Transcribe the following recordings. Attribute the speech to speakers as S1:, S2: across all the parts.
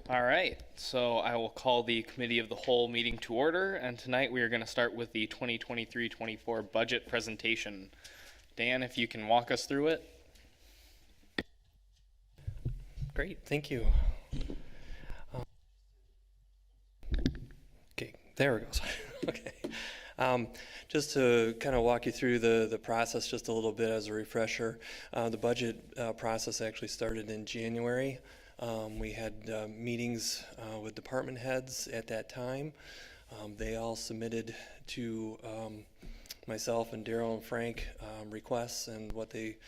S1: All right, so I will call the Committee of the Whole meeting to order, and tonight we are going to start with the 2023-24 budget presentation. Dan, if you can walk us through it.
S2: Great, thank you. Okay, there it goes. Okay. Just to kind of walk you through the process just a little bit as a refresher. The budget process actually started in January. We had meetings with department heads at that time. They all submitted to myself and Daryl and Frank requests and what they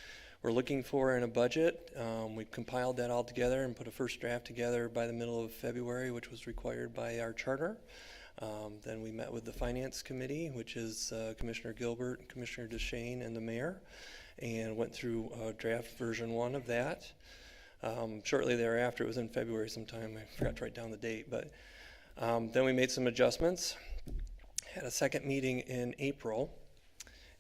S2: were looking for in a budget. We compiled that all together and put a first draft together by the middle of February, which was required by our charter. Then we met with the Finance Committee, which is Commissioner Gilbert, Commissioner DeShane, and the Mayor, and went through draft version 1 of that. Shortly thereafter, it was in February sometime, I forgot to write down the date, but then we made some adjustments, had a second meeting in April,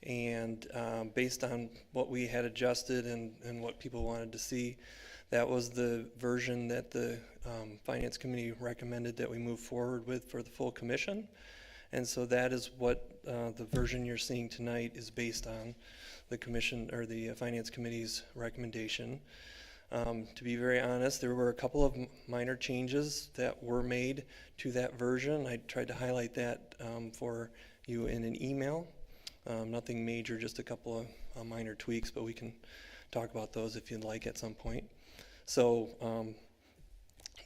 S2: and based on what we had adjusted and what people wanted to see, that was the version that the Finance Committee recommended that we move forward with for the full commission. And so that is what the version you're seeing tonight is based on, the commission or the Finance Committee's recommendation. To be very honest, there were a couple of minor changes that were made to that version. I tried to highlight that for you in an email. Nothing major, just a couple of minor tweaks, but we can talk about those if you'd like at some point. So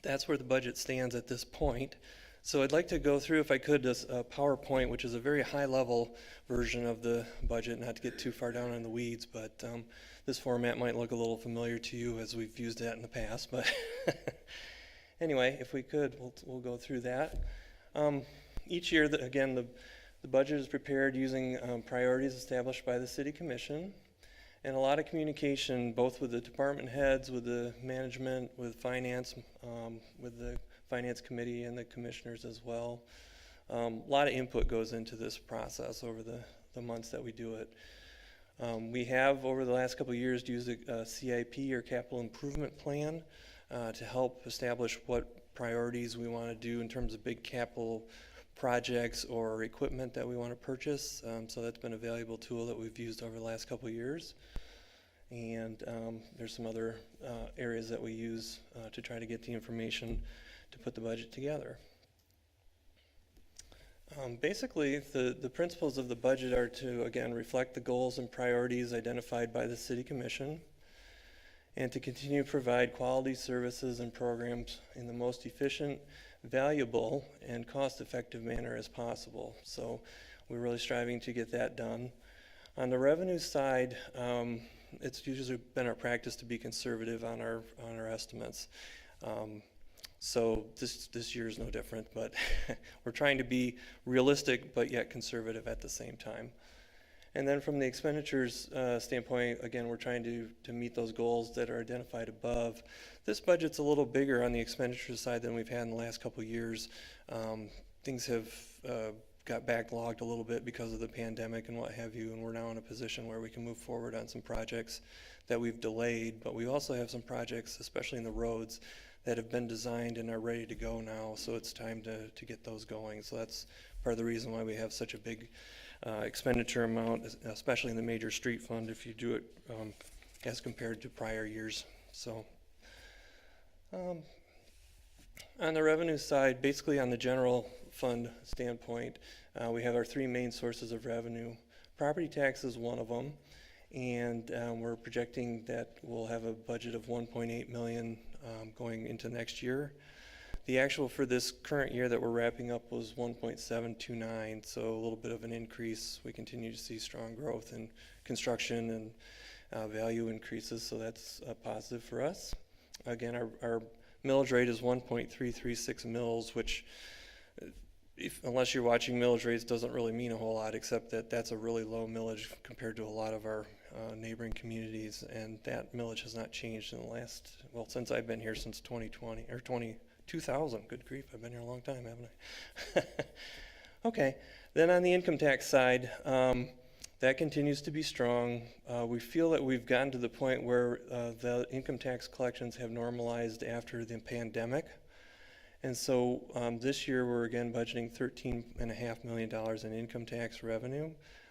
S2: that's where the budget stands at this point. So I'd like to go through, if I could, this PowerPoint, which is a very high-level version of the budget, not to get too far down in the weeds, but this format might look a little familiar to you as we've used that in the past. But anyway, if we could, we'll go through that. Each year, again, the budget is prepared using priorities established by the City Commission, and a lot of communication both with the department heads, with the management, with finance, with the Finance Committee and the commissioners as well. A lot of input goes into this process over the months that we do it. We have, over the last couple of years, used a CIP or capital improvement plan to help establish what priorities we want to do in terms of big capital projects or equipment that we want to purchase. So that's been a valuable tool that we've used over the last couple of years. And there's some other areas that we use to try to get the information to put the budget together. Basically, the principles of the budget are to, again, reflect the goals and priorities identified by the City Commission, and to continue to provide quality services and programs in the most efficient, valuable, and cost-effective manner as possible. So we're really striving to get that done. On the revenue side, it's usually been our practice to be conservative on our estimates. So this year is no different, but we're trying to be realistic but yet conservative at the same time. And then from the expenditures standpoint, again, we're trying to meet those goals that are identified above. This budget's a little bigger on the expenditures side than we've had in the last couple of years. Things have got backlogged a little bit because of the pandemic and what have you, and we're now in a position where we can move forward on some projects that we've delayed, but we also have some projects, especially in the roads, that have been designed and are ready to go now, so it's time to get those going. So that's part of the reason why we have such a big expenditure amount, especially in the major street fund, if you do it as compared to prior years. So on the revenue side, basically on the general fund standpoint, we have our three main sources of revenue. Property tax is one of them, and we're projecting that we'll have a budget of $1.8 million going into next year. The actual for this current year that we're wrapping up was 1.729, so a little bit of an increase. We continue to see strong growth in construction and value increases, so that's a positive for us. Again, our millage rate is 1.336 mils, which unless you're watching millage rates doesn't really mean a whole lot, except that that's a really low millage compared to a lot of our neighboring communities, and that millage has not changed in the last, well, since I've been here since 2020 or 2000. Good grief, I've been here a long time, haven't I? Okay, then on the income tax side, that continues to be strong. We feel that we've gotten to the point where the income tax collections have normalized after the pandemic. And so this year, we're again budgeting $13.5 million in income tax revenue.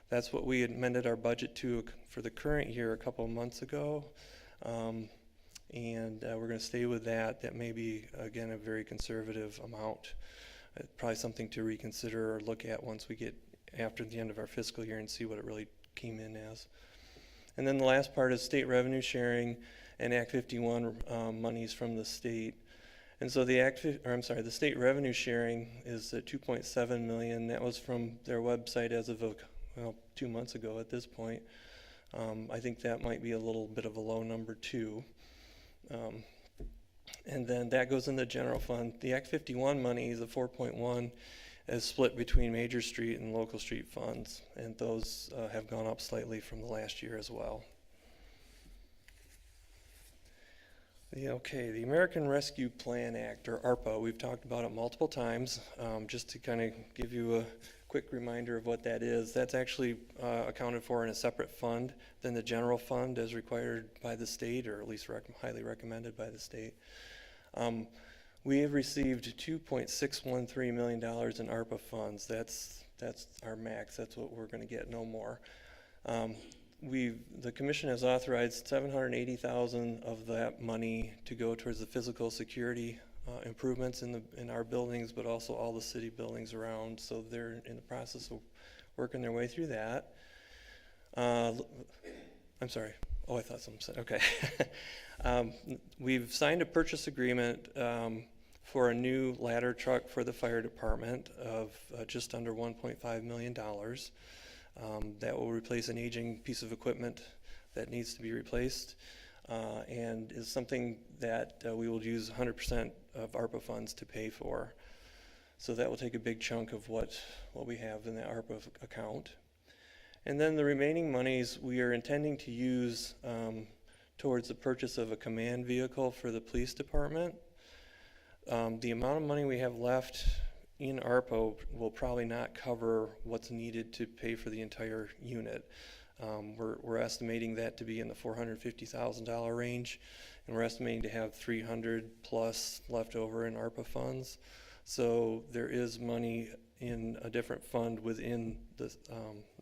S2: That's what we amended our budget to for the current year a couple of months ago. And we're going to stay with that. That may be, again, a very conservative amount. Probably something to reconsider or look at once we get after the end of our fiscal year and see what it really came in as. And then the last part is state revenue sharing and Act 51 monies from the state. And so the state revenue sharing is at 2.7 million. That was from their website as of 2 months ago at this point. I think that might be a little bit of a low number too. And then that goes in the general fund. The Act 51 money, the 4.1, is split between major street and local street funds, and those have gone up slightly from the last year as well. The American Rescue Plan Act, or ARPA, we've talked about it multiple times. Just to kind of give you a quick reminder of what that is, that's actually accounted for in a separate fund than the general fund as required by the state, or at least highly recommended by the state. We have received $2.613 million in ARPA funds. That's our max. That's what we're going to get, no more. The commission has authorized $780,000 of that money to go towards the physical security improvements in our buildings, but also all the city buildings around. So they're in the process of working their way through that. I'm sorry. Oh, I thought something said, okay. We've signed a purchase agreement for a new ladder truck for the fire department of just under $1.5 million. That will replace an aging piece of equipment that needs to be replaced, and is something that we will use 100% of ARPA funds to pay for. So that will take a big chunk of what we have in the ARPA account. And then the remaining monies we are intending to use towards the purchase of a command vehicle for the police department. The amount of money we have left in ARPA will probably not cover what's needed to pay for the entire unit. We're estimating that to be in the $450,000 range, and we're estimating to have 300 plus left over in ARPA funds. So there is money in a different fund within the,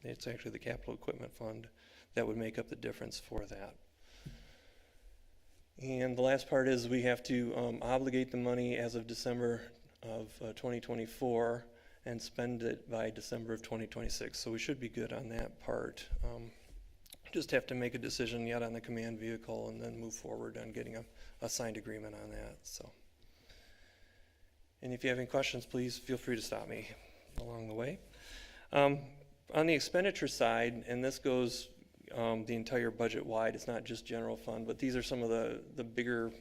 S2: it's actually the capital equipment fund that would make up the difference for that. And the last part is we have to obligate the money as of December of 2024 and spend it by December of 2026. So we should be good on that part. Just have to make a decision yet on the command vehicle and then move forward on getting a signed agreement on that. So, and if you have any questions, please feel free to stop me along the way. On the expenditure side, and this goes the entire budget wide, it's not just general fund, but these are some of the bigger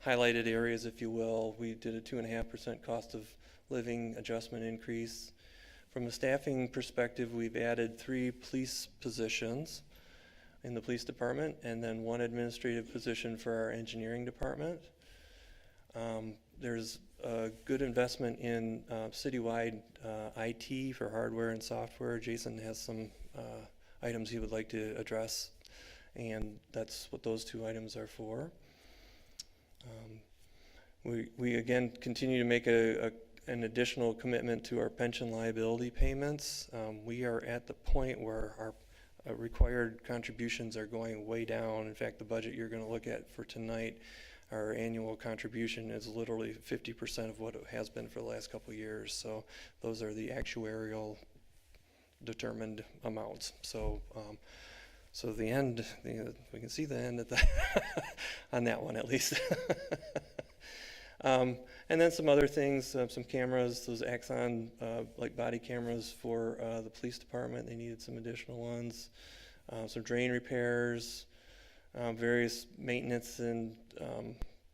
S2: highlighted areas, if you will. We did a 2.5% cost of living adjustment increase. From a staffing perspective, we've added 3 police positions in the police department and then 1 administrative position for our engineering department. There's a good investment in citywide IT for hardware and software. Jason has some items he would like to address, and that's what those 2 items are for. We again continue to make an additional commitment to our pension liability payments. We are at the point where our required contributions are going way down. In fact, the budget you're going to look at for tonight, our annual contribution is literally 50% of what it has been for the last couple of years. So those are the actuarial determined amounts. So so the end, we can see the end at the on that one at least. And then some other things, some cameras, those Axon like body cameras for the police department. They needed some additional ones. Some drain repairs, various maintenance and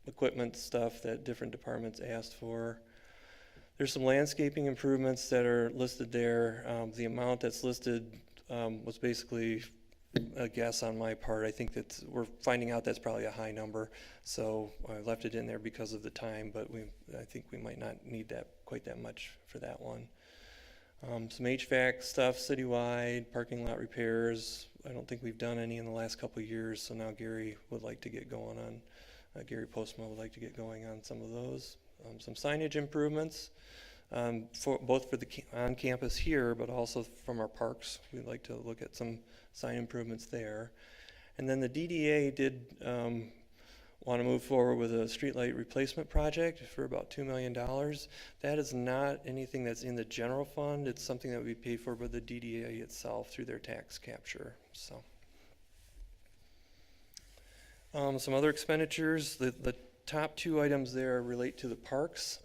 S2: equipment stuff that different departments asked for. There's some landscaping improvements that are listed there. The amount that's listed was basically a guess on my part. I think that we're finding out that's probably a high number, so I left it in there because of the time, but I think we might not need that quite that much for that one. Some HVAC stuff citywide, parking lot repairs. I don't think we've done any in the last couple of years, so now Gary would like to get going on, Gary Postma would like to get going on some of those. some signage improvements, both for the on campus here, but also from our parks. We'd like to look at some sign improvements there. And then the DDA did want to move forward with a streetlight replacement project for about $2 million. That is not anything that's in the general fund. It's something that would be paid for by the DDA itself through their tax capture. So, some other expenditures. The top two items there relate to the parks.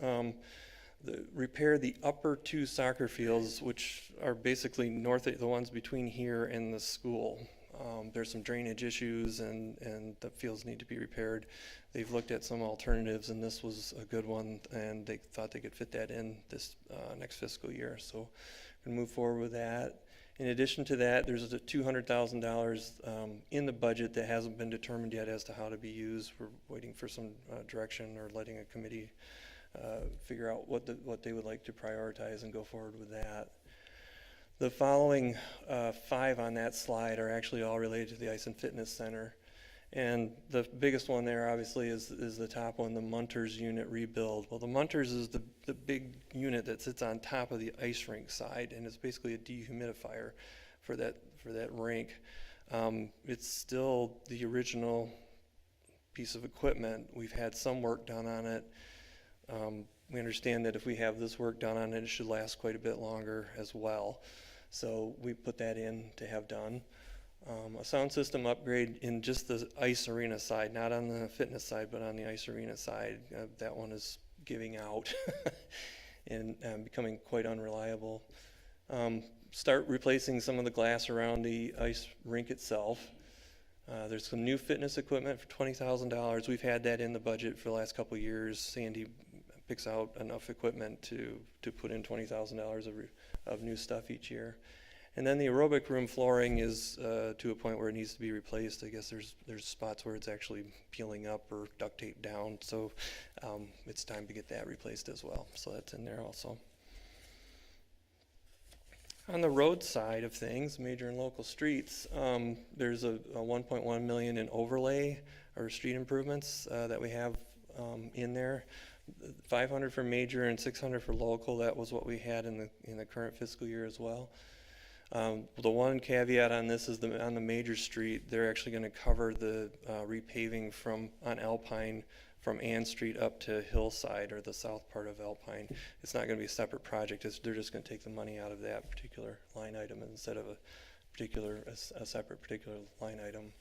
S2: Repair the upper two soccer fields, which are basically north of the ones between here and the school. There's some drainage issues and the fields need to be repaired. They've looked at some alternatives and this was a good one, and they thought they could fit that in this next fiscal year. So we're gonna move forward with that. In addition to that, there's a $200,000 in the budget that hasn't been determined yet as to how to be used. We're waiting for some direction or letting a committee figure out what they would like to prioritize and go forward with that. The following 5 on that slide are actually all related to the Ice and Fitness Center. And the biggest one there obviously is the top one, the Munters unit rebuild. Well, the Munters is the big unit that sits on top of the ice rink side, and it's basically a dehumidifier for that rink. It's still the original piece of equipment. We've had some work done on it. We understand that if we have this work done on it, it should last quite a bit longer as well. So we put that in to have done. A sound system upgrade in just the ice arena side, not on the fitness side, but on the ice arena side. That one is giving out and becoming quite unreliable. Start replacing some of the glass around the ice rink itself. There's some new fitness equipment for $20,000. We've had that in the budget for the last couple of years. Sandy picks out enough equipment to put in $20,000 of new stuff each year. And then the aerobic room flooring is to a point where it needs to be replaced. I guess there's spots where it's actually peeling up or duct taped down. So it's time to get that replaced as well. So that's in there also. On the road side of things, major and local streets, there's a $1.1 million in overlay or street improvements that we have in there. 500 for major and 600 for local. That was what we had in the current fiscal year as well. The one caveat on this is on the major street, they're actually going to cover the repaving on Alpine from Ann Street up to Hillside, or the south part of Alpine. It's not going to be a separate project. They're just going to take the money out of that particular line item instead of a separate particular line item.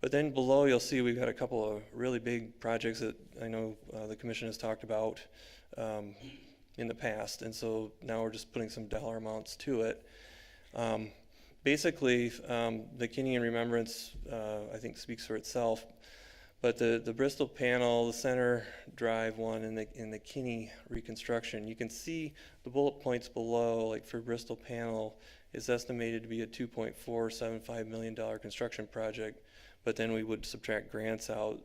S2: But then below you'll see we've got a couple of really big projects that I know the commission has talked about in the past, and so now we're just putting some dollar amounts to it. Basically, the Kinney in Remembrance I think speaks for itself, but the Bristol panel, the Center Drive one, and the Kinney reconstruction, you can see the bullet points below. Like for Bristol panel, it's estimated to be a $2.475 million construction project. But then we would subtract grants out,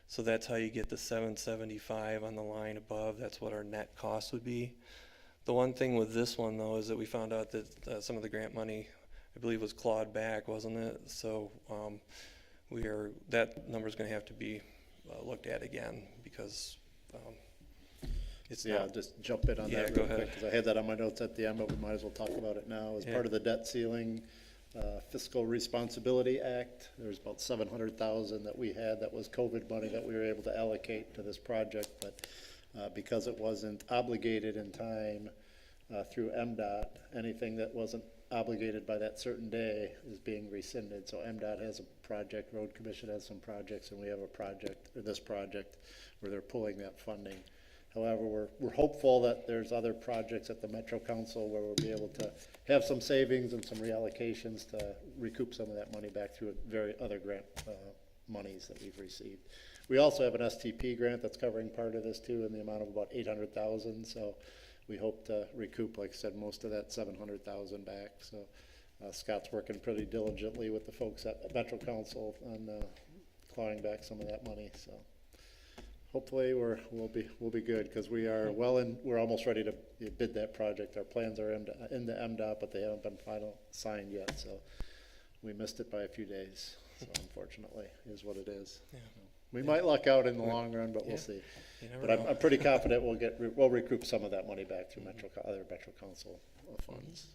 S2: so that's how you get the 775 on the line above. That's what our net cost would be. The one thing with this one though is that we found out that some of the grant money, I believe, was clawed back, wasn't it? So that number is going to have to be looked at again because it's not.
S3: Just jump in on that real quick because I had that on my notes at the end, but we might as well talk about it now. As part of the debt ceiling Fiscal Responsibility Act, there's about $700,000 that we had that was COVID money that we were able to allocate to this project, but because it wasn't obligated in time through MDOT, anything that wasn't obligated by that certain day is being rescinded. So MDOT has a project, Road Commission has some projects, and we have a project, or this project, where they're pulling that funding. However, we're hopeful that there's other projects at the Metro Council where we'll be able to have some savings and some reallocations to recoup some of that money back through other grant monies that we've received. We also have an STP grant that's covering part of this too, in the amount of about $800,000. So we hope to recoup, like I said, most of that $700,000 back. So Scott's working pretty diligently with the folks at Metro Council on clawing back some of that money. So hopefully we'll be good because we are we're almost ready to bid that project. Our plans are in the MDOT, but they haven't been final signed yet. So we missed it by a few days. So unfortunately, is what it is. Yeah. We might luck out in the long run, but we'll
S2: Yeah.
S3: see.
S2: You never
S3: But
S2: know.
S3: I'm pretty confident we'll recoup some of that money back through other Metro Council funds.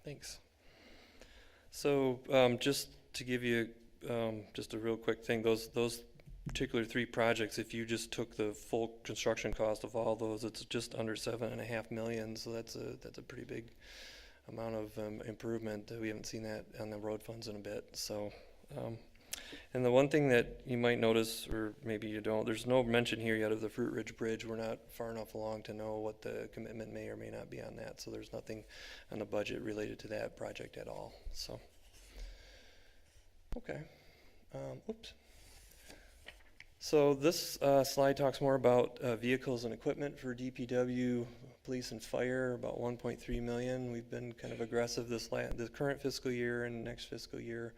S2: Thanks. So, just to give you, just a real quick thing, those particular 3 projects, if you just took the full construction cost of all those, it's just under 7.5 million, so that's a pretty big amount of, improvement. We haven't seen that on the road funds in a bit, so, and the one thing that you might notice, or maybe you don't, there's no mention here yet of the Fruit Ridge Bridge. We're not far enough along to know what the commitment may or may not be on that, so there's nothing on the budget related to that project at all, so. Okay, oops. So this slide talks more about vehicles and equipment for DPW, police and fire, about 1.3 million. We've been kind of aggressive this current fiscal year and next fiscal year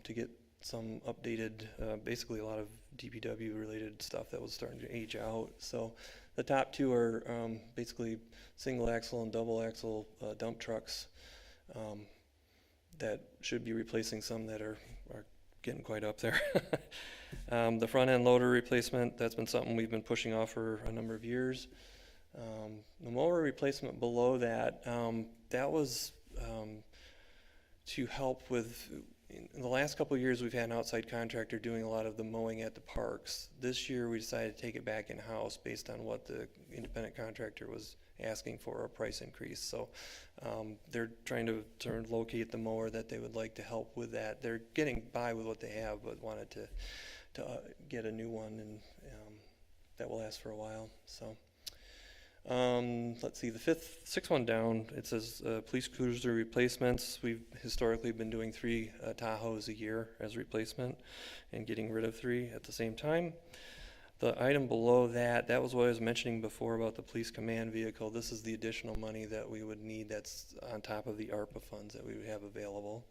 S2: to get some updated, basically a lot of DPW related stuff that was starting to age out. So the top 2 are basically single axle and double axle dump trucks that should be replacing some that are getting quite up there. The front end loader replacement, that's been something we've been pushing off for a number of years. The mower replacement below that, that was to help with, in the last couple of years we've had an outside contractor doing a lot of the mowing at the parks. This year we decided to take it back in-house based on what the independent contractor was asking for a price increase. So they're trying to locate the mower that they would like to help with that. They're getting by with what they have, but wanted to get a new one, and that will last for a while. So let's see, the sixth one down, it says police cruiser replacements. We've historically been doing 3 Tahoes a year as replacement and getting rid of 3 at the same time. The item below that, that was what I was mentioning before about the police command vehicle. This is the additional money that we would need that's on top of the ARPA funds that we would have available.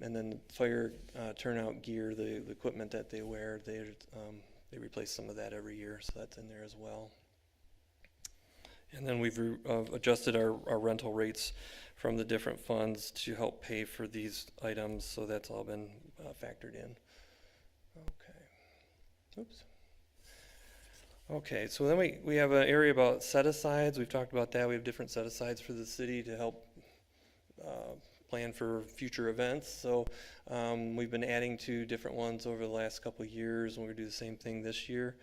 S2: And then the fire turnout gear, the equipment that they wear, they replace some of that every year, so that's in there as well. And then we've adjusted our rental rates from the different funds to help pay for these items, so that's all been factored in. Okay. Oops. Okay, so then we have an area about set-asides. We've talked about that. We have different set-asides for the city to help plan for future events. So we've been adding to different ones over the last couple of years, and we're gonna do the same thing this year.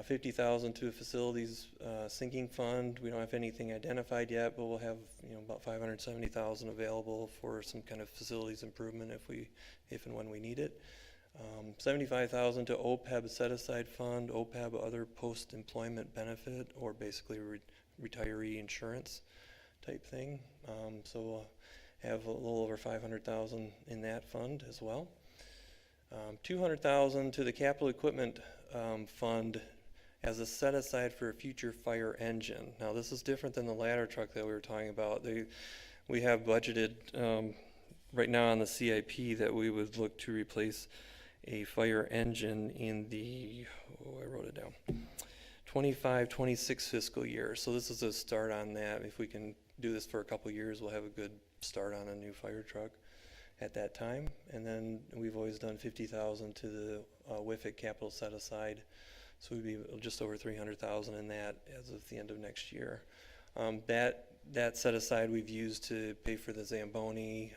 S2: 50,000 to a facilities sinking fund. We don't have anything identified yet, but we'll have about 570,000 available for some kind of facilities improvement if and when we need it. 75,000 to OPEB set-aside fund, OPEB other post-employment benefit, or basically retiree insurance type thing. So we'll have a little over 500,000 in that fund as well. 200,000 to the capital equipment fund as a set-aside for a future fire engine. Now this is different than the ladder truck that we were talking about. We have budgeted right now on the CIP that we would look to replace a fire engine in the, I wrote it down, 25-26 fiscal year. So this is a start on that. If we can do this for a couple years, we'll have a good start on a new fire truck at that time. And then we've always done 50,000 to the WIFIC capital set aside. So we'd be just over 300,000 in that as of the end of next year. That set aside we've used to pay for the Zamboni,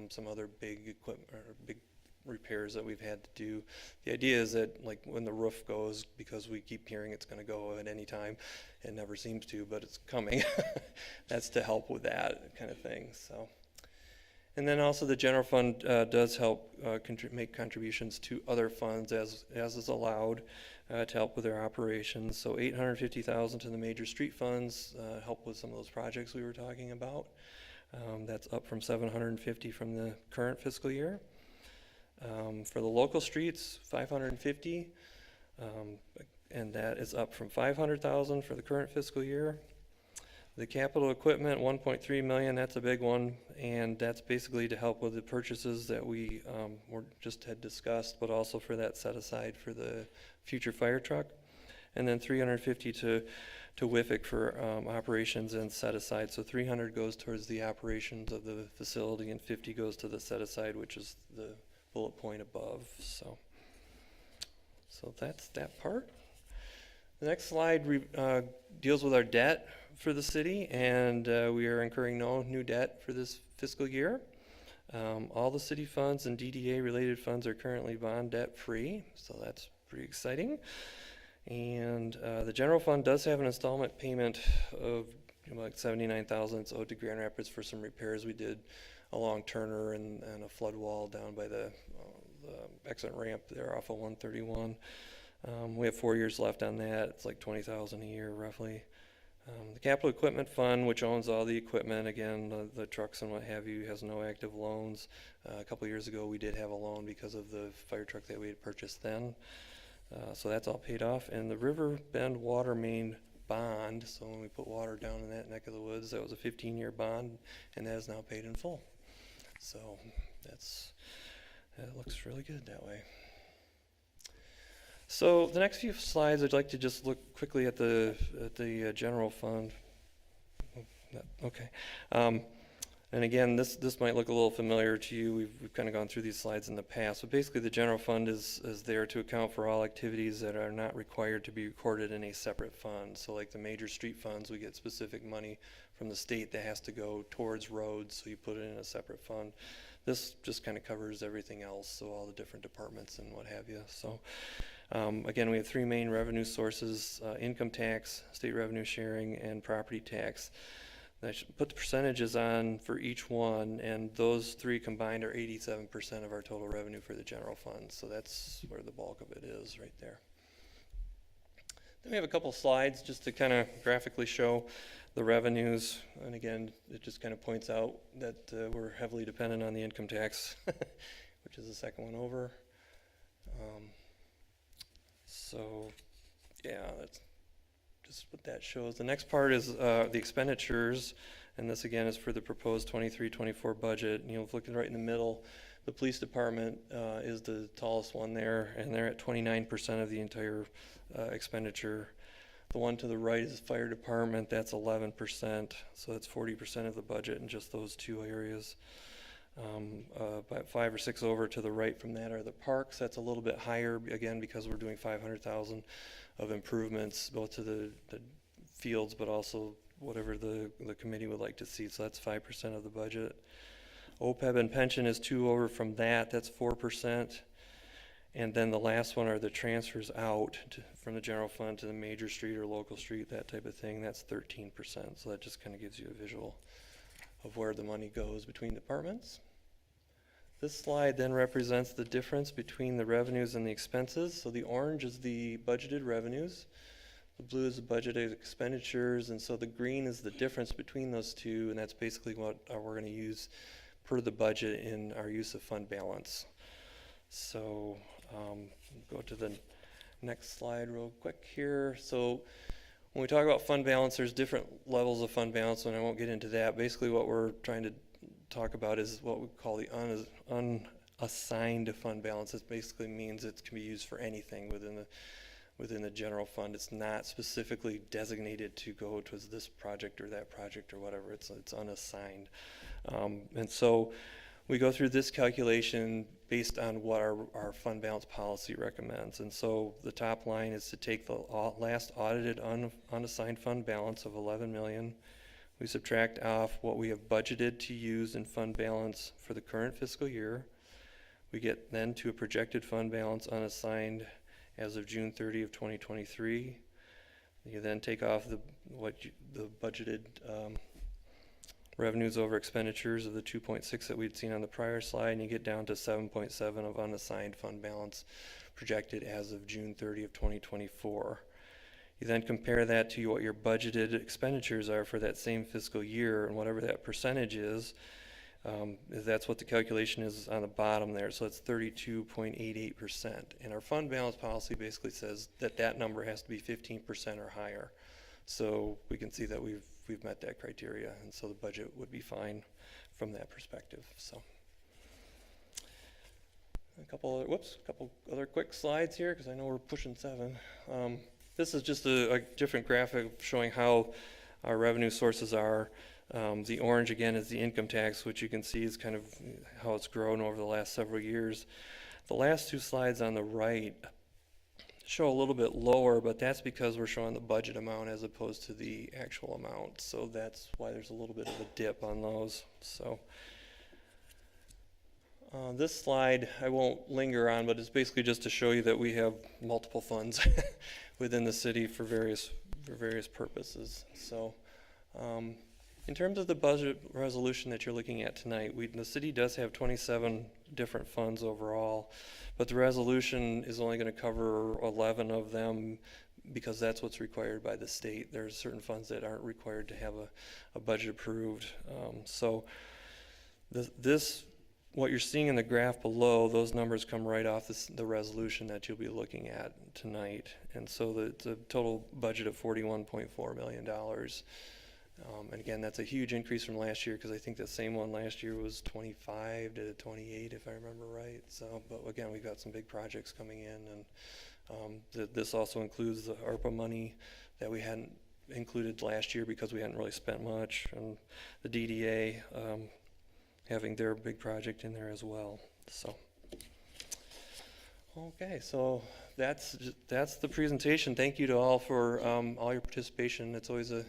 S2: some other big equipment or big repairs that we've had to do. The idea is that like when the roof goes, because we keep hearing it's going to go at any time, it never seems to, but it's coming. That's to help with that kind of thing. So, and then also the general fund does help make contributions to other funds as is allowed to help with their operations. So 850,000 to the major street funds help with some of those projects we were talking about. That's up from 750 from the current fiscal year. For the local streets, 550, and that is up from 500,000 for the current fiscal year. The capital equipment, 1.3 million, that's a big one, and that's basically to help with the purchases that we just had discussed, but also for that set aside for the future fire truck. And then 350 to WIFIC for operations and set aside. So 300 goes towards the operations of the facility and 50 goes to the set aside, which is the bullet point above. So that's that part. The next slide deals with our debt for the city, and we are incurring no new debt for this fiscal year. All the city funds and DDA related funds are currently bond debt free, so that's pretty exciting. And the general fund does have an installment payment of like $79,000 it's owed to Grand Rapids for some repairs we did along Turner and a flood wall down by the exit ramp there off of 131. We have 4 years left on that. It's like $20,000 a year roughly. The capital equipment fund, which owns all the equipment, again, the trucks and what have you, has no active loans. A couple years ago we did have a loan because of the fire truck that we had purchased then. So that's all paid off. And the River Bend water main bond, so when we put water down in that neck of the woods, that was a 15-year bond, and that is now paid in full. So that looks really good that way. So the next few slides, I'd like to just look quickly at the general fund. Okay. And again, this might look a little familiar to you. We've kind of gone through these slides in the past, but basically the general fund is there to account for all activities that are not required to be recorded in a separate fund. So like the major street funds, we get specific money from the state that has to go towards roads, so you put it in a separate fund. This just kind of covers everything else, so all the different departments and what have you. So again, we have three main revenue sources: income tax, state revenue sharing, and property tax. I should put the percentages on for each one, and those three combined are 87% of our total revenue for the general fund. So that's where the bulk of it is right there. Then we have a couple slides just to kind of graphically show the revenues. And again, it just kind of points out that we're heavily dependent on the income tax, which is the second one over. So yeah, that's just what that shows. The next part is the expenditures, and this again is for the proposed 23-24 budget. You know, looking right in the middle, the police department is the tallest one there, and they're at 29% of the entire expenditure. The one to the right is the fire department. That's 11%, so that's 40% of the budget in just those two areas. About 5 or 6 over to the right from that are the parks. That's a little bit higher, again, because we're doing 500,000 of improvements, both to the fields, but also whatever the committee would like to see. So that's 5% of the budget. OPEB and pension is 2 over from that. That's 4%. And then the last one are the transfers out from the general fund to the major street or local street, that type of thing. That's 13%. So that just kind of gives you a visual of where the money goes between departments. This slide then represents the difference between the revenues and the expenses. So the orange is the budgeted revenues, the blue is the budgeted expenditures, and so the green is the difference between those two, and that's basically what we're going to use per the budget in our use of fund balance. So go to the next slide real quick here. So when we talk about fund balance, there's different levels of fund balance, and I won't get into that. Basically what we're trying to talk about is what we call the unassigned fund balance. It basically means it can be used for anything within the general fund. It's not specifically designated to go towards this project or that project or whatever. It's unassigned. And so we go through this calculation based on what our fund balance policy recommends. And so the top line is to take the last audited unassigned fund balance of 11 million. We subtract off what we have budgeted to use in fund balance for the current fiscal year. We get then to a projected fund balance unassigned as of June 30 of 2023. You then take off the budgeted revenues over expenditures of the 2.6 that we'd seen on the prior slide, and you get down to 7.7 of unassigned fund balance projected as of June 30 of 2024. You then compare that to what your budgeted expenditures are for that same fiscal year, and whatever that percentage is, that's what the calculation is on the bottom there. So it's 32.88%. And our fund balance policy basically says that that number has to be 15% or higher. So we can see that we've met that criteria, and so the budget would be fine from that perspective. So a couple other quick slides here, because I know we're pushing 7. This is just a different graphic showing how our revenue sources are. The orange again is the income tax, which you can see is kind of how it's grown over the last several years. The last two slides on the right show a little bit lower, but that's because we're showing the budget amount as opposed to the actual amount. So that's why there's a little bit of a dip on those. So this slide I won't linger on, but it's basically just to show you that we have multiple funds within the city for various purposes. So in terms of the budget resolution that you're looking at tonight, the city does have 27 different funds overall, but the resolution is only going to cover 11 of them because that's what's required by the state. There's certain funds that aren't required to have a budget approved. So what you're seeing in the graph below, those numbers come right off the resolution that you'll be looking at tonight. And so the total budget of $41.4 million. And again, that's a huge increase from last year because I think the same one last year was 25 to 28, if I remember right. So, but again, we've got some big projects coming in, and this also includes the ARPA money that we hadn't included last year because we hadn't really spent much, and the DDA having their big project in there as well. So, okay, so that's the presentation. Thank you to all for all your participation. It's always a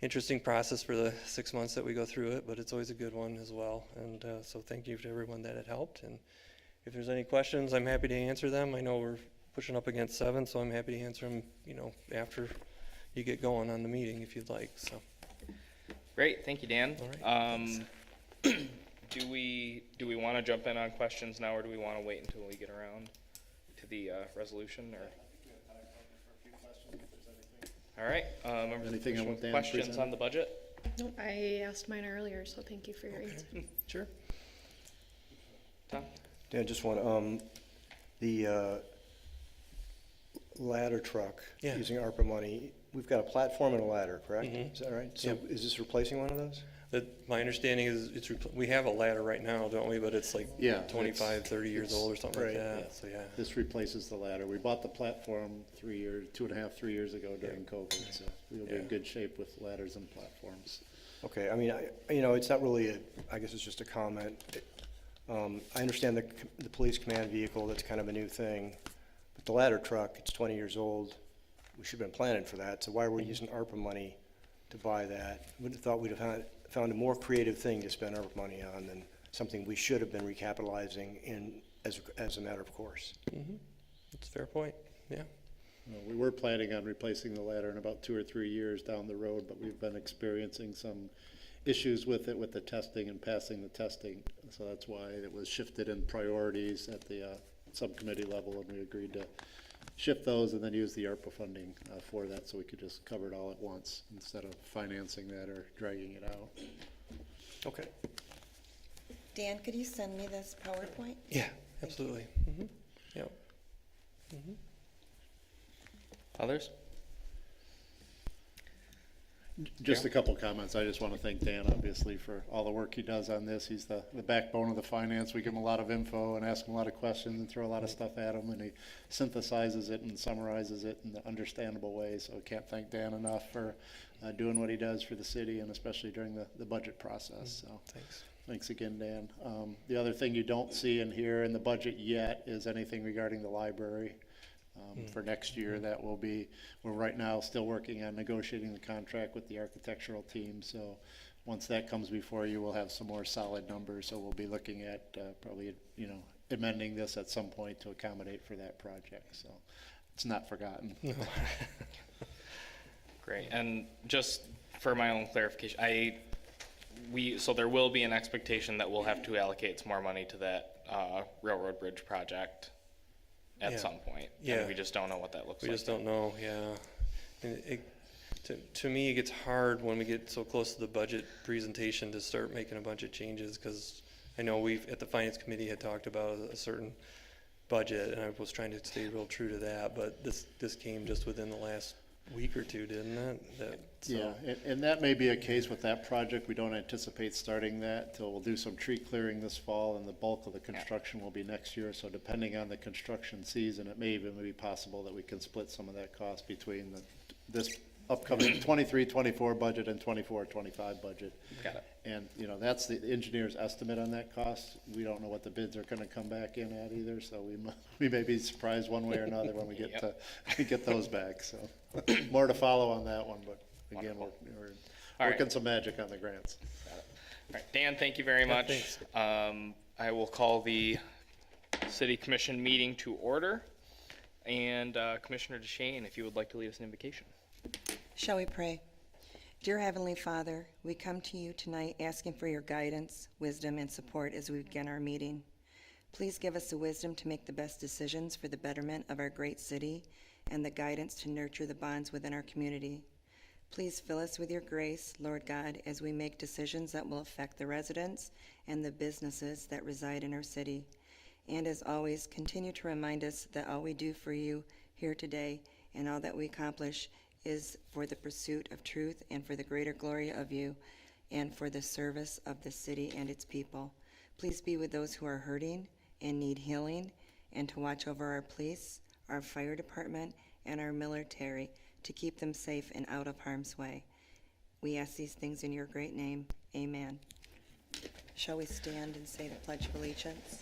S2: interesting process for the 6 months that we go through it, but it's always a good one as well. And so thank you to everyone that had helped. And if there's any questions, I'm happy to answer them. I know we're pushing up against 7, so I'm happy to answer them, after you get going on the meeting if you'd like. So.
S1: Great, thank you, Dan.
S2: All right,
S1: Do we want to jump in on questions now, or do we want to wait until we get around to the resolution? Or all right, members of the
S3: Anything I
S1: commission
S3: want
S1: with
S3: Dan
S1: questions
S3: presented?
S1: on the budget?
S4: Nope, I asked mine earlier, so thank you for your answer.
S2: sure.
S1: Tom?
S5: Dan, just one, the ladder truck
S2: Yeah.
S5: using ARPA money, we've got a platform and a ladder, correct?
S2: Mhm.
S5: Is that right? So
S2: Yep.
S5: is this replacing one of those?
S2: My understanding is we have a ladder right now, don't we? But it's like
S3: Yeah,
S2: 25, 30 years old or something like
S5: right,
S2: that.
S3: yeah.
S2: So yeah.
S3: This replaces the ladder. We bought the platform 3 years ago during COVID, so we'll be in
S2: Yeah.
S3: good shape with ladders and platforms.
S5: Okay, I mean, it's not really I guess it's just a comment. I understand the police command vehicle, that's kind of a new thing, but the ladder truck, it's 20 years old. We should have been planning for that, so why are we using ARPA money to buy that? Would have thought we'd have found a more creative thing to spend ARPA money on than something we should have been recapitalizing as a matter of course.
S2: That's a fair point. Yeah.
S3: We were planning on replacing the ladder in about 2 or 3 years down the road, but we've been experiencing some issues with it, with the testing and passing the testing. So that's why it was shifted in priorities at the subcommittee level, and we agreed to shift those and then use the ARPA funding for that, so we could just cover it all at once instead of financing that or dragging it out.
S5: Okay.
S6: Dan, could you send me this PowerPoint?
S2: Yeah, absolutely. Yep.
S1: Others?
S3: Just a couple comments. I just want to thank Dan, obviously, for all the work he does on this. He's the backbone of the finance. We give him a lot of info and ask him a lot of questions and throw a lot of stuff at him, and he synthesizes it and summarizes it in an understandable way. So I can't thank Dan enough for doing what he does for the city, and especially during the budget process. So
S2: Thanks.
S3: thanks again, Dan. The other thing you don't see in here in the budget yet is anything regarding the library. For next year, that will be, we're right now still working on negotiating the contract with the architectural team. So once that comes before you, we'll have some more solid numbers. So we'll be looking at probably, amending this at some point to accommodate for that project. So it's not forgotten.
S1: Great, and just for my own clarification, so there will be an expectation that we'll have to allocate some more money to that railroad bridge project at
S2: Yeah.
S1: some point.
S2: Yeah.
S1: And we just don't know what that looks
S2: We
S1: like.
S2: just don't know, yeah. And to me, it gets hard when we get so close to the budget presentation to start making a bunch of changes, because I know at the finance committee had talked about a certain budget, and I was trying to stay real true to that, but this came just within the last week or two, didn't it?
S3: Yeah, and that may be a case with that project. We don't anticipate starting that till we'll do some tree clearing this fall, and the bulk of the construction will be next year. So depending on the construction season, it may even be possible that we can split some of that cost between this upcoming 23-24 budget and 24-25 budget.
S1: Got it.
S3: And, you know, that's the engineer's estimate on that cost. We don't know what the bids are gonna come back in at either, so we may be surprised one way or another when we get
S1: Yep.
S3: to, we get those back, so. More to follow on that one, but again, we're
S1: All right.
S3: working some magic on the grants.
S1: All right, Dan, thank you very much.
S2: thanks.
S1: I will call the city commission meeting to order. And Commissioner DeShane, if you would like to lead us in invocation.
S6: Shall we pray? Dear Heavenly Father, we come to you tonight asking for your guidance, wisdom, and support as we begin our meeting. Please give us the wisdom to make the best decisions for the betterment of our great city and the guidance to nurture the bonds within our community. Please fill us with your grace, Lord God, as we make decisions that will affect the residents and the businesses that reside in our city. And as always, continue to remind us that all we do for you here today and all that we accomplish is for the pursuit of truth and for the greater glory of you and for the service of the city and its people. Please be with those who are hurting and need healing, and to watch over our police, our fire department, and our military to keep them safe and out of harm's way. We ask these things in your great name. Amen. Shall we stand and say the Pledge of Allegiance?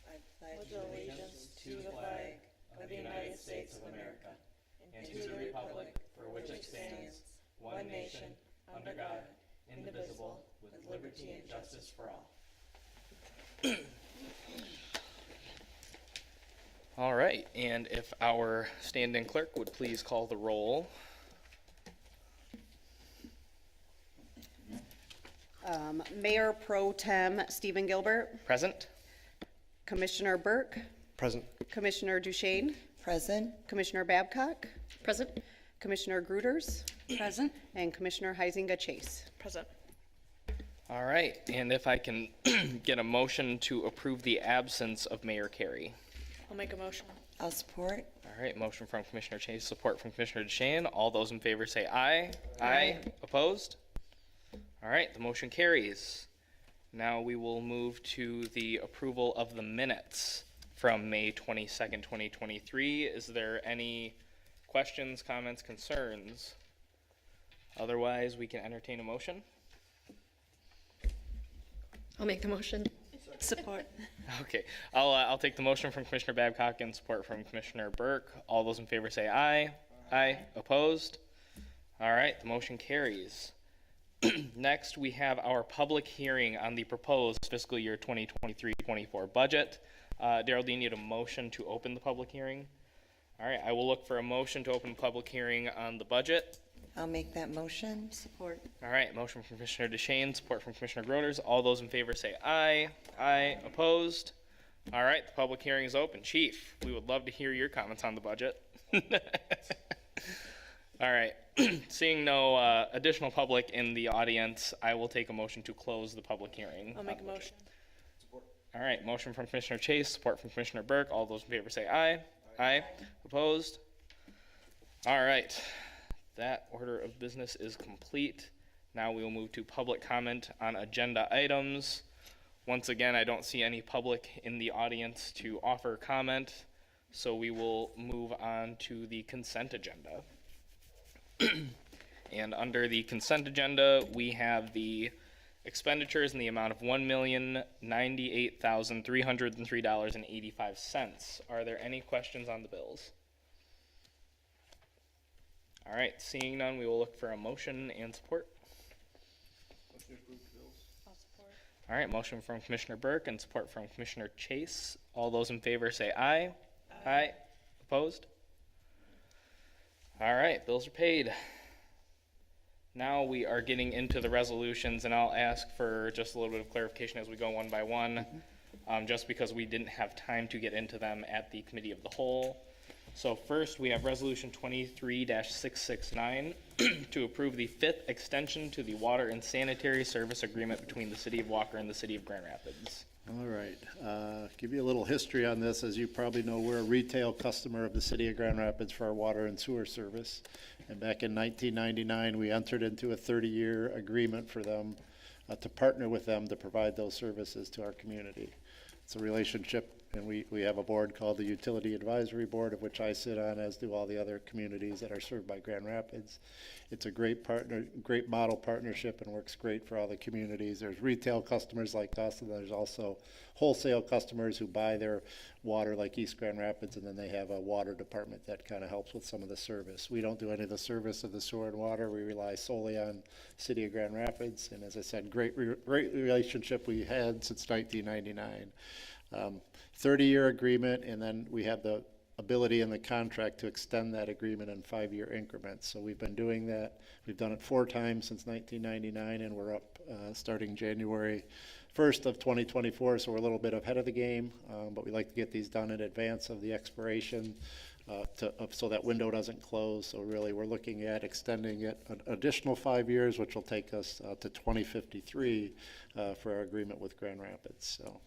S6: I pledge allegiance to the flag of the United States of America and to the republic for which it stands, one nation, under God, indivisible, with liberty and justice for all.
S1: All right, and if our stand-in clerk would please call the roll.
S7: Mayor Pro Tem Stephen Gilbert,
S1: Present?
S7: Commissioner Burke,
S5: Present.
S7: Commissioner Duchesne,
S6: Present.
S7: Commissioner Babcock,
S4: Present?
S7: Commissioner Gruters,
S6: Present.
S7: and Commissioner Heisinger Chase.
S4: Present.
S1: All right, and if I can get a motion to approve the absence of Mayor Carey.
S4: I'll make a motion.
S6: I'll support.
S1: All right, motion from Commissioner Chase, support from Commissioner DeShane. All those in favor say aye.
S4: Aye.
S1: Opposed? All right, the motion carries. Now we will move to the approval of the minutes from May 22nd, 2023. Is there any questions, comments, concerns? Otherwise, we can entertain a motion.
S4: I'll make the motion.
S6: Support.
S1: Okay, I'll take the motion from Commissioner Babcock and support from Commissioner Burke. All those in favor say aye. Aye. Opposed? All right, the motion carries. Next, we have our public hearing on the proposed fiscal year 2023-24 budget. Daryl, do you need a motion to open the public hearing? All right, I will look for a motion to open the public hearing on the budget.
S6: I'll make that motion. Support.
S1: All right, motion from Commissioner DeShane, support from Commissioner Groters. All those in favor say aye. Aye. Opposed? All right, the public hearing is open. Chief, we would love to hear your comments on the budget. All right, seeing no additional public in the audience, I will take a motion to close the public hearing.
S4: I'll make a motion.
S1: All right, motion from Commissioner Chase, support from Commissioner Burke. All those in favor say aye. Aye. Opposed? All right, that order of business is complete. Now we will move to public comment on agenda items. Once again, I don't see any public in the audience to offer comment, so we will move on to the consent agenda. And under the consent agenda, we have the expenditures in the amount of $1,098,303.85. Are there any questions on the bills? All right, seeing none, we will look for a motion and support. All right, motion from Commissioner Burke and support from Commissioner Chase. All those in favor say aye. Aye. Opposed? All right, bills are paid. Now we are getting into the resolutions, and I'll ask for just a little bit of clarification as we go one by one, just because we didn't have time to get into them at the committee of the whole. So first, we have Resolution 23-669 to approve the 5th extension to the water and sanitary service agreement between the City of Walker and the City of Grand Rapids.
S3: All right, give you a little history on this. As you probably know, we're a retail customer of the City of Grand Rapids for our water and sewer service. And back in 1999, we entered into a 30-year agreement for them to partner with them to provide those services to our community. It's a relationship And we have a board called the Utility Advisory Board, of which I sit on, as do all the other communities that are served by Grand Rapids. It's a great model partnership, and works great for all the communities. There's retail customers like us, and there's also wholesale customers who buy their water like East Grand Rapids, and then they have a water department that kind of helps with some of the service. We don't do any of the service of the sewer and water. We rely solely on City of Grand Rapids, and as I said, great relationship we had since 1999. 30-year agreement, and then we have the ability in the contract to extend that agreement in 5-year increments. So we've been doing that. We've done it 4 times since 1999, and we're up starting January 1st of 2024, so we're a little bit ahead of the game, but we like to get these done in advance of the expiration so that window doesn't close. So really, we're looking at extending it an additional 5 years, which will take us to 2053 for our agreement with Grand Rapids. So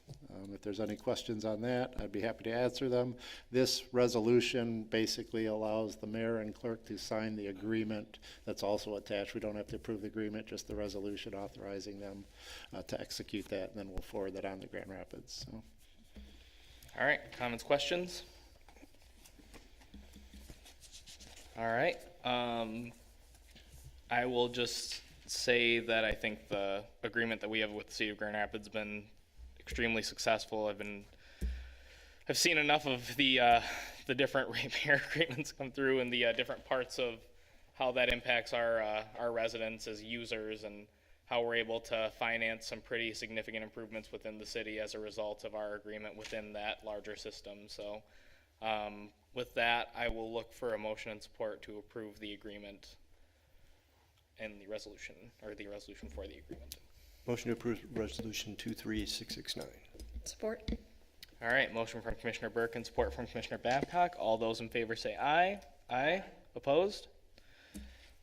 S3: if there's any questions on that, I'd be happy to answer them. This resolution basically allows the mayor and clerk to sign the agreement that's also attached. We don't have to approve the agreement, just the resolution authorizing them to execute that, and then we'll forward that on to Grand Rapids. So.
S1: All right, comments, questions? All right, I will just say that I think the agreement that we have with the City of Grand Rapids has been extremely successful. I've seen enough of the different ratepayer agreements come through, and the different parts of how that impacts our residents as users, and how we're able to finance some pretty significant improvements within the city as a result of our agreement within that larger system. So with that, I will look for a motion and support to approve the agreement and the resolution, or the resolution for the agreement.
S5: Motion to approve resolution 23669.
S4: Support.
S1: All right, motion from Commissioner Burke and support from Commissioner Babcock. All those in favor say aye. Aye. Opposed?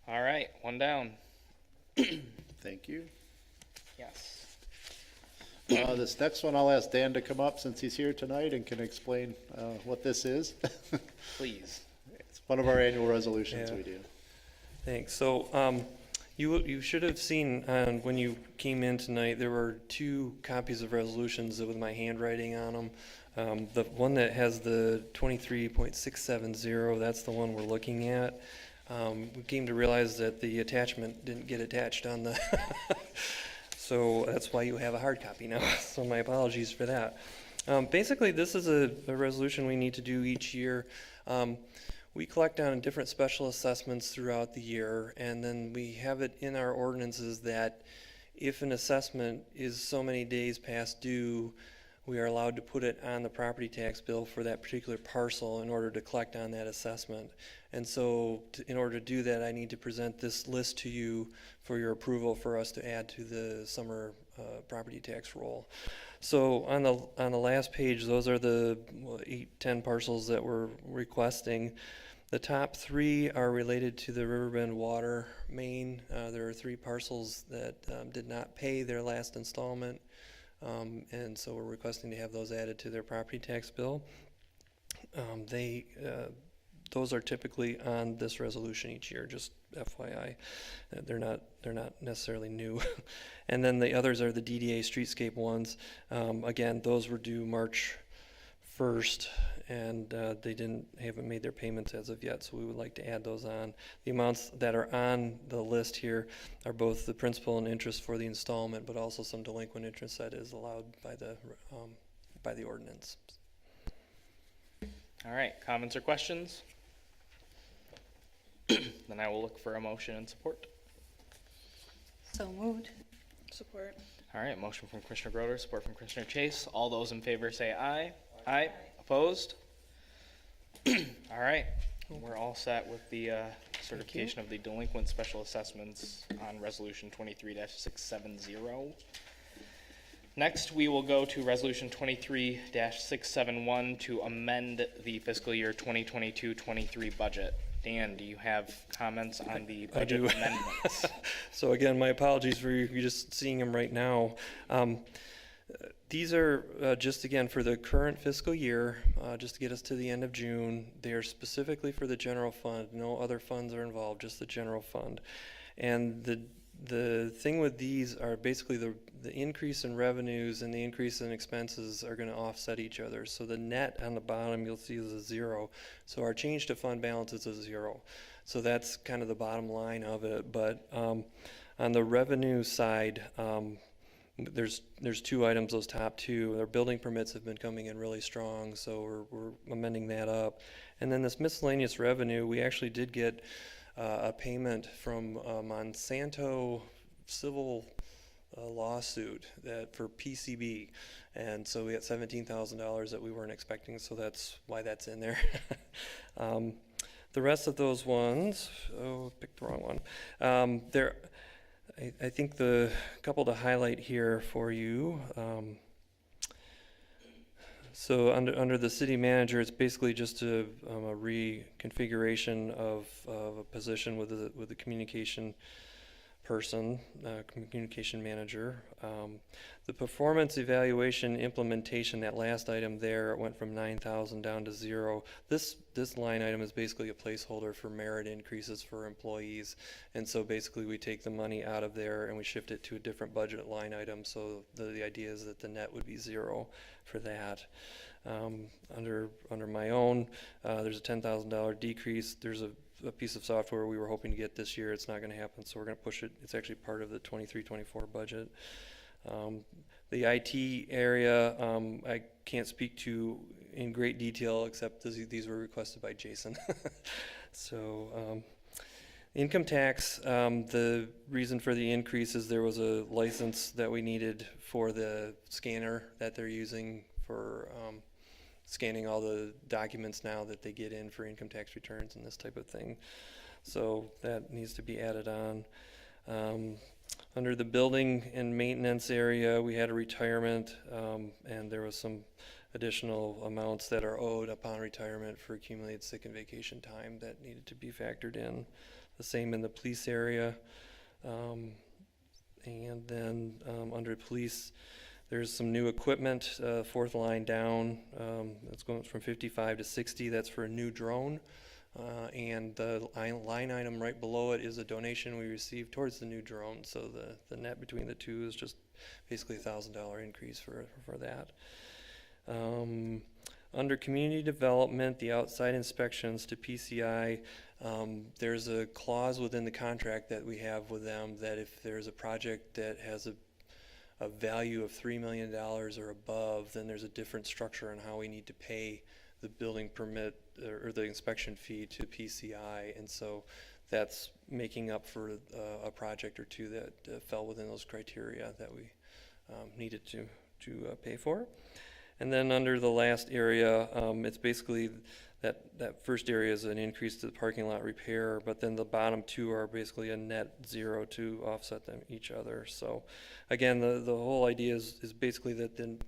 S1: All right, one down.
S3: Thank you.
S1: Yes.
S3: This next one, I'll ask Dan to come up since he's here tonight and can explain what this is.
S1: Please.
S3: It's one of our annual resolutions we do.
S2: Thanks. So you should have seen when you came in tonight, there were 2 copies of resolutions with my handwriting on them. The one that has the 23.670, that's the one we're looking at. We came to realize that the attachment didn't get attached on the so that's why you have a hard copy now. So my apologies for that. Basically, this is a resolution we need to do each year. We collect on different special assessments throughout the year, and then we have it in our ordinances that if an assessment is so many days past due, we are allowed to put it on the property tax bill for that particular parcel in order to collect on that assessment. And so in order to do that, I need to present this list to you for your approval for us to add to the summer property tax roll. So on the last page, those are the 8-10 parcels that we're requesting. The top 3 are related to the Riverbend water main. There are 3 parcels that did not pay their last installment. And so we're requesting to have those added to their property tax bill. Those are typically on this resolution each year, just FYI. They're not necessarily new. And then the others are the DDA streetscape ones. Again, those were due March 1st, and they haven't made their payments as of yet, so we would like to add those on. The amounts that are on the list here are both the principal and interest for the installment, but also some delinquent interest that is allowed by the ordinance.
S1: All right, comments or questions? Then I will look for a motion and support.
S6: So moved.
S4: Support.
S1: All right, motion from Commissioner Groder, support from Commissioner Chase. All those in favor say aye. Aye. Opposed? All right, we're all set with the certification of the delinquent special assessments on resolution 23-670. Next, we will go to resolution 23-671 to amend the fiscal year 2022-23 budget. Dan, do you have comments on the budget amendments?
S2: So again, my apologies for you just seeing them right now. These are just again for the current fiscal year, just to get us to the end of June. They are specifically for the general fund. No other funds are involved, just the general fund. And The thing with these are basically the increase in revenues and the increase in expenses are going to offset each other. So the net on the bottom you'll see is a zero. So our change to fund balance is a zero. So that's kind of the bottom line of it. But on the revenue side, there's two items, those top two. Our building permits have been coming in really strong, so we're amending that up. And then this miscellaneous revenue, we actually did get a payment from Monsanto civil lawsuit that for PCB, and so we got $17,000 that we weren't expecting, so that's why that's in there. The rest of those ones, picked the wrong one. I think the couple to highlight here for you. So under the city manager, it's basically just a reconfiguration of a position with the communication person, communication manager. The performance evaluation implementation, that last item there, it went from 9,000 down to 0. This line item is basically a placeholder for merit increases for employees, and so basically we take the money out of there and we shift it to a different budget line item. So the idea is that the net would be 0 for that. Under my own, there's a $10,000 decrease. There's a piece of software we were hoping to get this year. It's not going to happen, so we're going to push it. It's actually part of the 23-24 budget. The IT area, I can't speak to in great detail, except these were requested by Jason. So income tax, the reason for the increase is there was a license that we needed for the scanner that they're using for scanning all the documents now that they get in for income tax returns and this type of thing. So that needs to be added on. Under the building and maintenance area, we had a retirement, and there was some additional amounts that are owed upon retirement for accumulated sick and vacation time that needed to be factored in. The same in the police area. And then under police, there's some new equipment, fourth line down. It's going from 55 to 60. That's for a new drone. And the line item right below it is a donation we received towards the new drone. So the net between the two is just basically $1,000 increase for that. Under community development, the outside inspections to PCI, there's a clause within the contract that we have with them that if there's a project that has a value of $3 million or above, then there's a different structure on how we need to pay the building permit or the inspection fee to PCI, and so that's making up for a project or two that fell within those criteria that we needed to pay for. And then under the last area, it's basically that first area is an increase to the parking lot repair, but then the bottom two are basically a net 0 to offset them each other. So again, the whole idea is basically that then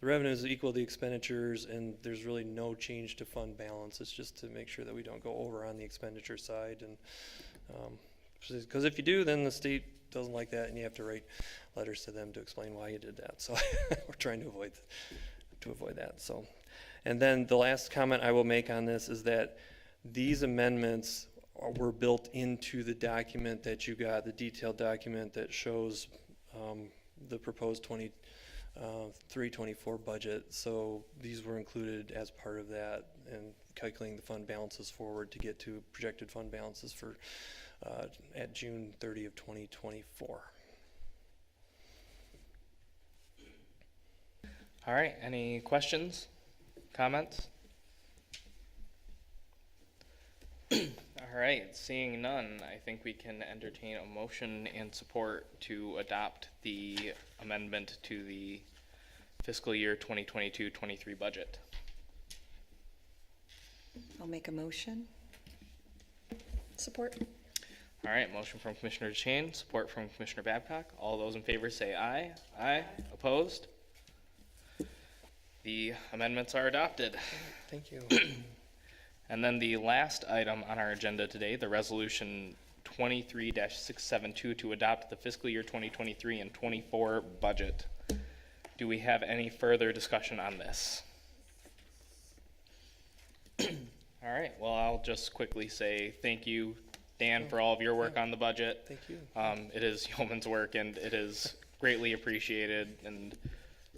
S2: the revenues equal the expenditures, and there's really no change to fund balance. It's just to make sure that we don't go over on the expenditure side, and because if you do, then the state doesn't like that, and you have to write letters to them to explain why you did that. So we're trying to avoid that. So. And then the last comment I will make on this is that these amendments were built into the document that you got, the detailed document that shows the proposed 23-24 budget. So these were included as part of that and calculating the fund balances forward to get to projected fund balances for at June 30 of 2024.
S1: All right, any questions? Comments? All right, seeing none, I think we can entertain a motion and support to adopt the amendment to the fiscal year 2022-23 budget.
S6: I'll make a motion.
S4: Support.
S1: All right, motion from Commissioner DeShane, support from Commissioner Babcock. All those in favor say aye. Aye. Opposed? The amendments are adopted.
S2: Thank you.
S1: And then the last item on our agenda today, the resolution 23-672 to adopt the fiscal year 2023 and 24 budget. Do we have any further discussion on this? All right, well, I'll just quickly say thank you Dan for all of your work on the budget.
S2: Thank you.
S1: It is yeoman's work, and it is greatly appreciated, and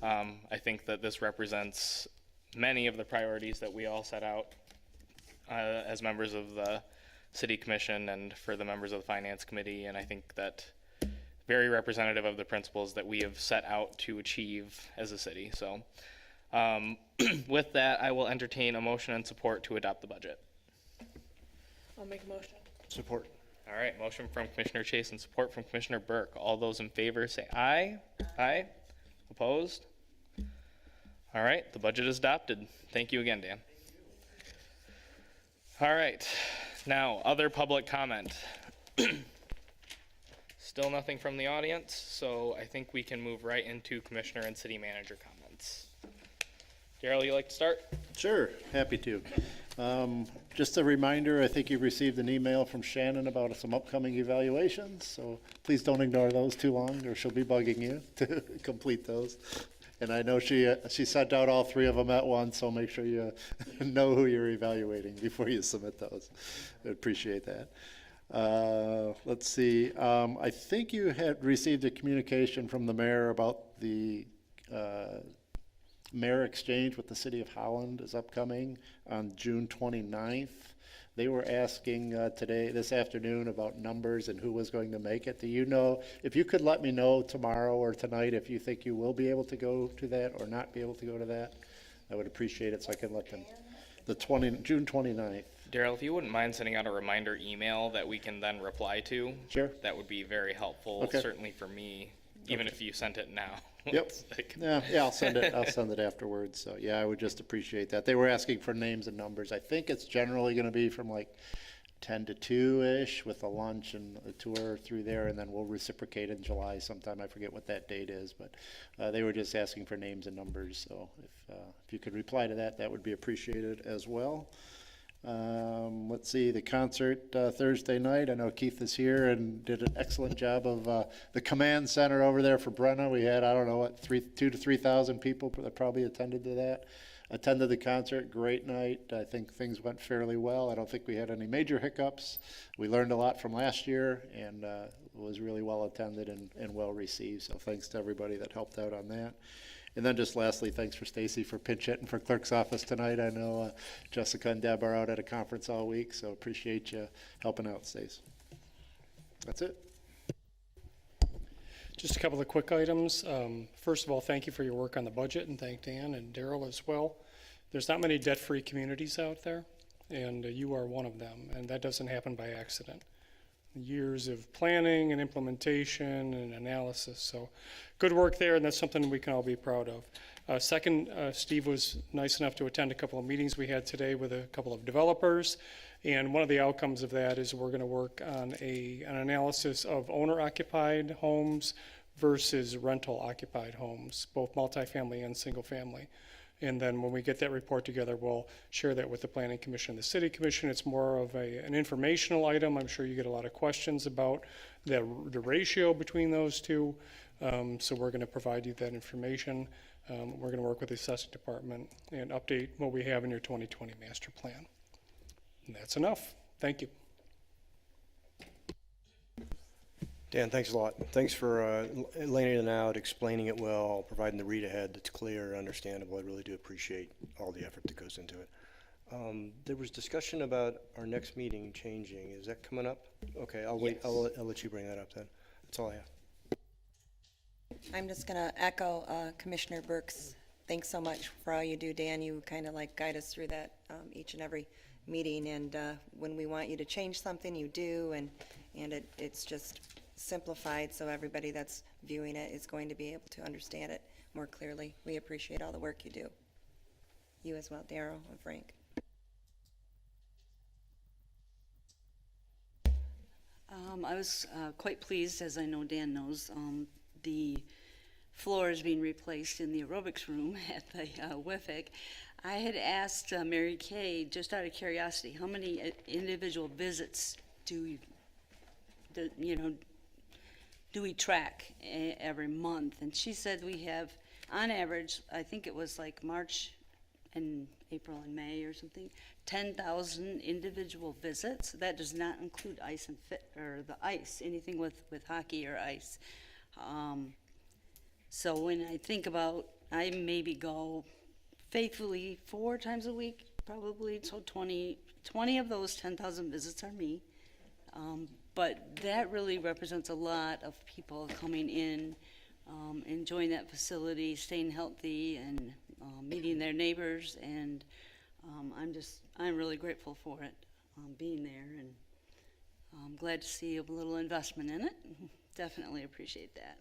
S1: I think that this represents many of the priorities that we all set out as members of the City Commission and for the members of the Finance Committee, and I think that very representative of the principles that we have set out to achieve as a city. So with that, I will entertain a motion and support to adopt the budget.
S4: I'll make a motion.
S5: Support.
S1: All right, motion from Commissioner Chase and support from Commissioner Burke. All those in favor say aye. Aye. Opposed? All right, the budget is adopted. Thank you again, Dan. All right, now other public comment. Still nothing from the audience, so I think we can move right into Commissioner and City Manager comments. Darrell, you like to start?
S3: Sure, happy to. Just a reminder, I think you received an email from Shannon about some upcoming evaluations, so please don't ignore those too long, or she'll be bugging you to complete those. And I know she sent out all 3 of them at once, so make sure you know who you're evaluating before you submit those. I appreciate that. Let's see, I think you had received a communication from the mayor about the mayor exchange with the city of Holland is upcoming on June 29th. They were asking this afternoon about numbers and who was going to make it. Do you know, if you could let me know tomorrow or tonight if you think you will be able to go to that or not be able to go to that, I would appreciate it so I can let them. June 29th.
S1: Darrell, if you wouldn't mind sending out a reminder email that we can then reply to.
S3: Sure.
S1: That would be very helpful,
S3: Okay.
S1: certainly for me, even if you sent it now.
S3: Yep.
S1: It's like-
S3: Yeah, I'll send it afterwards. So yeah, I would just appreciate that. They were asking for names and numbers. I think it's generally gonna be from like 10 to 2-ish with a lunch and a tour through there, and then we'll reciprocate in July sometime. I forget what that date is, but they were just asking for names and numbers. So if you could reply to that, that would be appreciated as well. Let's see, the concert Thursday night. I know Keith is here and did an excellent job of the command center over there for Brenna. We had, I don't know, what, 2,000 to 3,000 people that probably attended the concert. Great night. I think things went fairly well. I don't think we had any major hiccups. We learned a lot from last year, and it was really well attended and well received. So thanks to everybody that helped out on that. And then just lastly, thanks for Stacy for pinch hitting for clerk's office tonight. I know Jessica and Deb are out at a conference all week, so appreciate you helping out, Stace. That's it.
S8: Just a couple of quick items. First of all, thank you for your work on the budget, and thank Dan and Darrell as well. There's not many debt-free communities out there, and you are one of them, and that doesn't happen by accident. Years of planning and implementation and analysis, so good work there, and that's something we can all be proud of. Second, Steve was nice enough to attend a couple of meetings we had today with a couple of developers, and one of the outcomes of that is we're going to work on an analysis of owner-occupied homes versus rental-occupied homes, both multifamily and single-family. And then when we get that report together, we'll share that with the Planning Commission and the City Commission. It's more of an informational item. I'm sure you get a lot of questions about the ratio between those two. So we're going to provide you that information. We're going to work with the assessing department and update what we have in your 2020 master plan. And that's enough. Thank you.
S5: Dan, thanks a lot. Thanks for laying it out, explaining it well, providing the read ahead that's clear, understandable. I really do appreciate all the effort that goes into it. There was discussion about our next meeting changing. Is that coming up? Okay, I'll wait.
S1: Yes.
S5: I'll let you bring that up then. That's all I have.
S6: I'm just going to echo Commissioner Burke's thanks so much for all you do, Dan. You kind of like guide us through that each and every meeting, and when we want you to change something, you do, and it's just simplified so everybody that's viewing it is going to be able to understand it more clearly. We appreciate all the work you do. You as well, Darrell and Frank.
S9: I was quite pleased, as I know Dan knows, the floor is being replaced in the aerobics room at the WIFIC. I had asked Mary Kay, just out of curiosity, how many individual visits do we track every month? And she said we have, on average, I think it was like March in April and May or something, 10,000 individual visits. That does not include ice and fit, or the ice, anything with hockey or ice. So when I think about, I maybe go faithfully 4 times a week, probably, so 20 of those 10,000 visits are me. But that really represents a lot of people coming in, enjoying that facility, staying healthy, and meeting their neighbors. And I'm really grateful for it, being there, and I'm glad to see a little investment in it. Definitely appreciate that.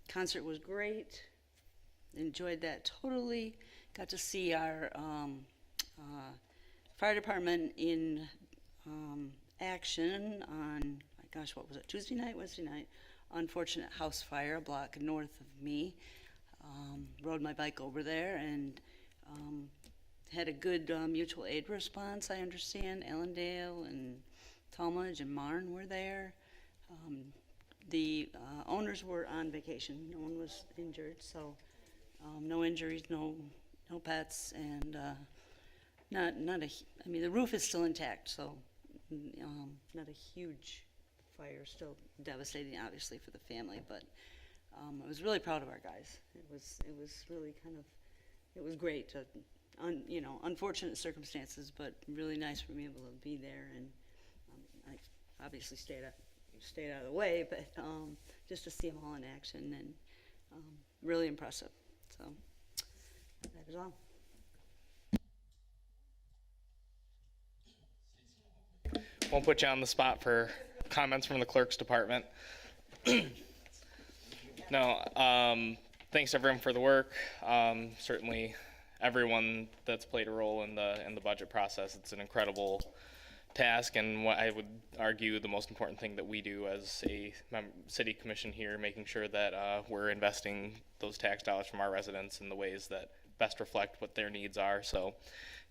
S9: Concert was great. Enjoyed that totally. Got to see our fire department in action on, gosh, what was it, Tuesday night, Wednesday night? Unfortunate house fire a block north of me. Rode my bike over there and had a good mutual aid response, I understand. Allendale and Talmadge and Marne were there. The owners were on vacation. No one was injured, so no injuries, no pets, and I mean, the roof is still intact, so not a huge fire, still devastating, obviously, for the family, but I was really proud of our guys. It was really it was great to, unfortunate circumstances, but really nice for me able to be there, and I obviously stayed out of the way, but just to see them all in action, and really impressive. So that is all.
S1: Won't put you on the spot for comments from the clerk's department. No, thanks everyone for the work. Certainly everyone that's played a role in the budget process. It's an incredible task, and what I would argue the most important thing that we do as a city commission here, making sure that we're investing those tax dollars from our residents in the ways that best reflect what their needs are. So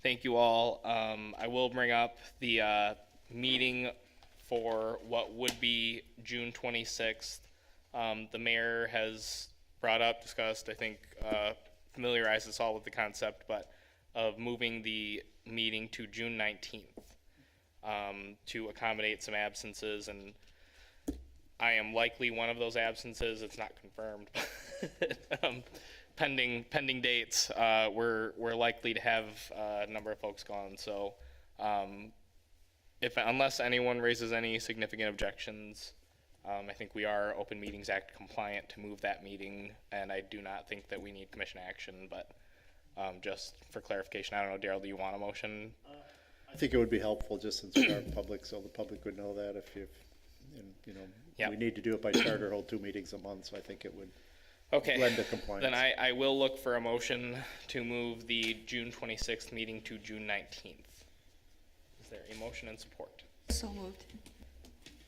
S1: thank you all. I will bring up the meeting for what would be June 26th. The mayor has brought up, discussed, I think, familiarized us all with the concept, but of moving the meeting to June 19th. To accommodate some absences, and I am likely one of those absences. It's not confirmed. Pending dates, we're likely to have a number of folks gone. So, unless anyone raises any significant objections, I think we are Open Meetings Act compliant to move that meeting, and I do not think that we need commission action. But just for clarification, I don't know, Daryl, do you want a motion?
S3: I think it would be helpful, just since we are public, so the public would know that if
S1: Yep.
S3: we need to do it by charter, hold 2 meetings a month, so I think it would
S1: Okay.
S3: lend to compliance.
S1: Then I will look for a motion to move the June 26th meeting to June 19th. Is there a motion and support?
S9: So moved.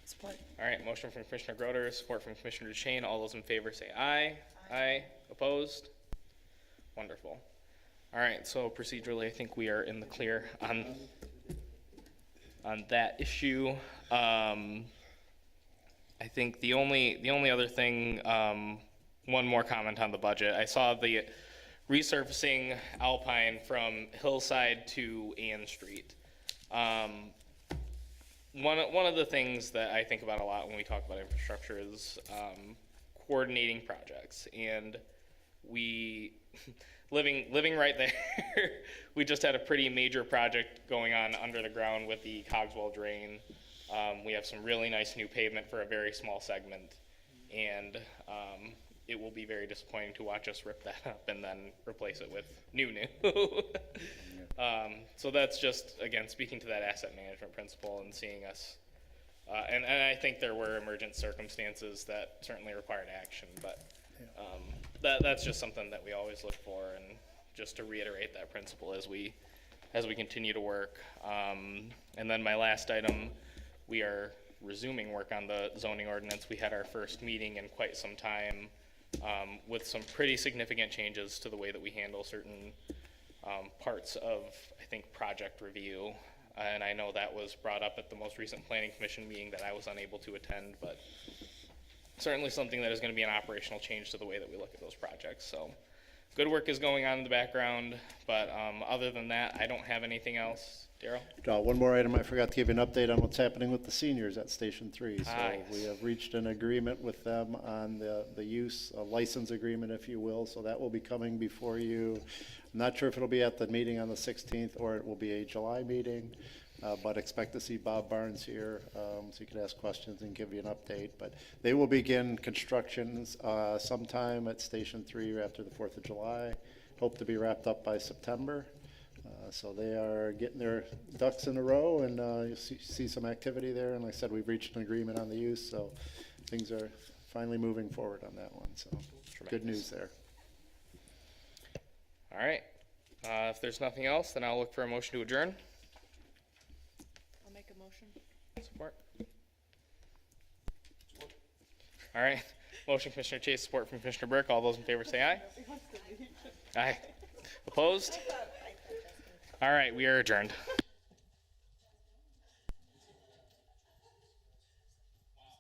S4: Support.
S1: All right, motion from Commissioner Groder, support from Commissioner DeShane. All those in favor say aye. Aye. Opposed? Wonderful. All right, so procedurally, I think we are in the clear on that issue. I think the only other thing, one more comment on the budget. I saw the resurfacing Alpine from Hillside to Ann Street. One of the things that I think about a lot when we talk about infrastructure is coordinating projects, and we living right there. We just had a pretty major project going on under the ground with the Cogswell drain. We have some really nice new pavement for a very small segment, and it will be very disappointing to watch us rip that up and then replace it with new. So that's just, again, speaking to that asset management principle and seeing us. And I think there were emergent circumstances that certainly required action, but that's just something that we always look for, and just to reiterate that principle as we continue to work. And then my last item, we are resuming work on the zoning ordinance. We had our first meeting in quite some time with some pretty significant changes to the way that we handle certain parts of, I think, project review. And I know that was brought up at the most recent planning commission meeting that I was unable to attend, but certainly something that is going to be an operational change to the way that we look at those projects. So good work is going on in the background, but other than that, I don't have anything else. Daryl?
S3: One more item, I forgot to give you an update on what's happening with the seniors at Station 3. So
S1: Yes.
S3: we have reached an agreement with them on the use, a license agreement, if you will, so that will be coming before you. I'm not sure if it'll be at the meeting on the 16th or it will be a July meeting, but expect to see Bob Barnes here, so you can ask questions and give you an update. But they will begin constructions sometime at Station 3 after the 4th of July. Hope to be wrapped up by September. So they are getting their ducks in a row, and you'll see some activity there. And like I said, we've reached an agreement on the use, so things are finally moving forward on that one. So good news there.
S1: All right. If there's nothing else, then I'll look for a motion to adjourn.
S4: I'll make a motion.
S1: Support. All right. Motion, Commissioner Chase, support from Commissioner Burke. All those in favor say aye. Aye. Opposed? All right, we are adjourned.